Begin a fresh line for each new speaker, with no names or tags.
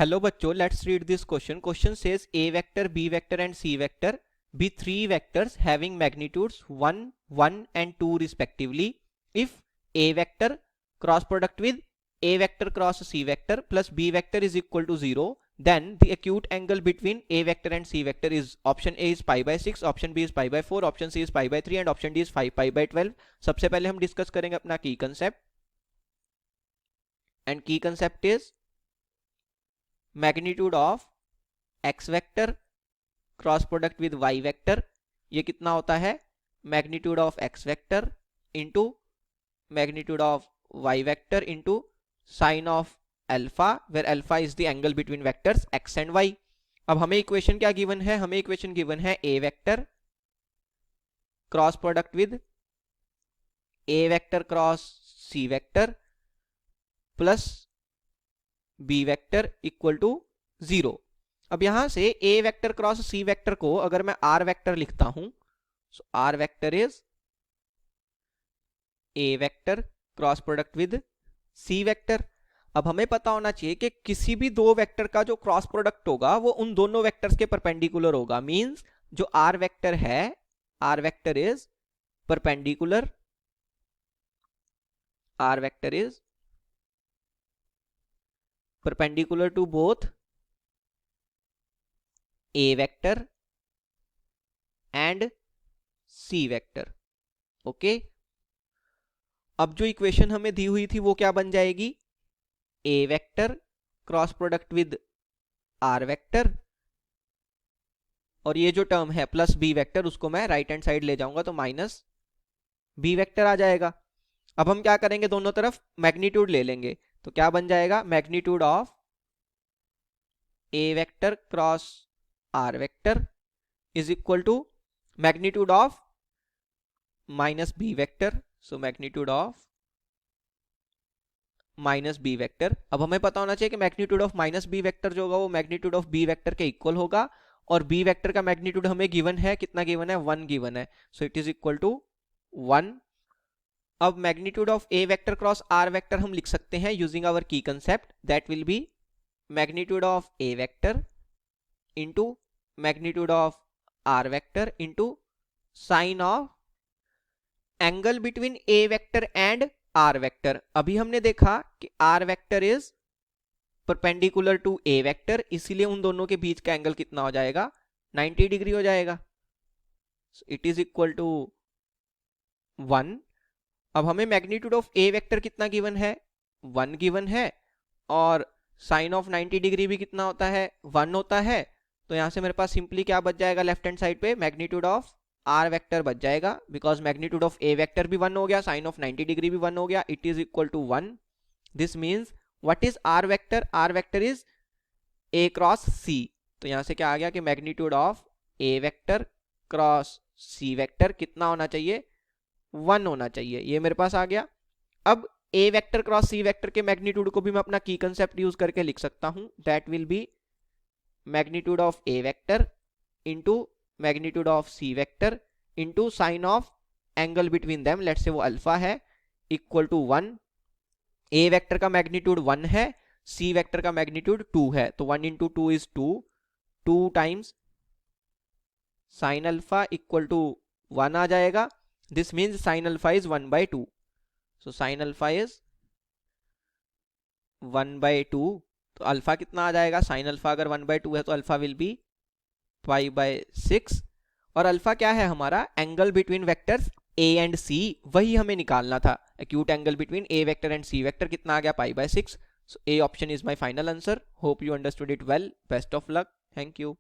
Hello बच्चों, let's read this question. Question says A vector, B vector and C vector be three vectors having magnitudes 1, 1 and 2 respectively. If a vector cross product with a vector cross c vector plus b vector is equal to 0, then the acute angle between a vector and c vector is option A is pi by 6, option B is pi by 4, option C is pi by 3 and option D is 5 pi by 12. सबसे पहले हम discuss करेंगे अपना key concept, and key concept is magnitude of x vector cross product with y vector. ये कितना होता है? Magnitude of x vector into magnitude of y vector into sine of alpha, where alpha is the angle between vectors x and y. अब हमें equation क्या given है? हमें equation given है a vector cross product with a vector cross c vector plus b vector equal to 0. अब यहां से a vector cross c vector को अगर मैं r वेक्टर लिखता हूं, सो r vector is a vector cross product with c vector. अब हमें पता होना चाहिए कि किसी भी दो वेक्टर का जो क्रॉस प्रोडक्ट होगा वो उन दोनों वेक्टर्स के परपेंडिकुलर होगा. मींस जो r वेक्टर है, r vector is perpendicular, r vector is perpendicular to both a vector and c vector. Okay, अब जो इक्वेशन हमें दी हुई थी वो क्या बन जाएगी? a vector cross product with r vector, और ये जो टर्म है प्लस b वेक्टर, उसको मैं राइट हैंड साइड ले जाऊंगा तो माइनस b वेक्टर आ जाएगा. अब हम क्या करेंगे? दोनों तरफ मैग्नीट्यूड ले लेंगे, तो क्या बन जाएगा? Magnitude of a vector cross r vector is equal to magnitude of minus b vector. So magnitude of minus b vector. अब हमें पता होना चाहिए कि magnitude of minus b vector जो होगा वो मैग्नीट्यूड ऑफ b वेक्टर के इक्वल होगा, और b वेक्टर का मैग्नीट्यूड हमें गिवन है, कितना गिवन है? 1 गिवन है. So it is equal to 1. अब magnitude of a vector cross r vector हम लिख सकते हैं using our key concept, that will be magnitude of a vector into magnitude of r vector into sine of angle between a vector and r vector. अभी हमने देखा कि r vector is perpendicular to a vector, इसीलिए उन दोनों के बीच का angle कितना हो जाएगा? 90 डिग्री हो जाएगा. It is equal to 1. अब हमें मैग्नीट्यूड ऑफ a वेक्टर कितना गिवन है? 1 गिवन है, और साइन ऑफ 90 डिग्री भी कितना होता है? 1 होता है. तो यहां से मेरे पास सिंपली क्या बच जाएगा? लेफ्ट हैंड साइड पे मैग्नीट्यूड ऑफ r वेक्टर बच जाएगा, because magnitude of a vector भी 1 हो गया, साइन ऑफ 90 डिग्री भी 1 हो गया. It is equal to 1. This means what is r vector? r vector is a cross c. तो यहां से क्या आ गया कि magnitude of a vector cross c vector कितना होना चाहिए? 1 होना चाहिए. ये मेरे पास आ गया. अब a vector cross c vector के मैग्नीट्यूड को भी मैं अपना की कंसेप्ट यूज करके लिख सकता हूं, that will be magnitude of a vector into magnitude of c vector into sine of angle between them, let's say वो अल्फा है, इक्वल टू 1. a वेक्टर का मैग्नीट्यूड 1 है, c वेक्टर का magnitude 2 है, तो 1 into 2 is 2. 2 times sine alpha equal to 1 आ जाएगा. This means sine alpha is 1/2. So sine alpha is 1/2. तो अल्फा कितना आ जाएगा? साइन अल्फा अगर 1/2 है तो अल्फा विल बी π/6. और अल्फा क्या है हमारा? Angle between vectors a and c, वही हमें निकालना था. Acute angle between a vector and c vector कितना आ गया? π/6. सो a option is my final answer. Hope you understood it well. Best of luck. Thank you.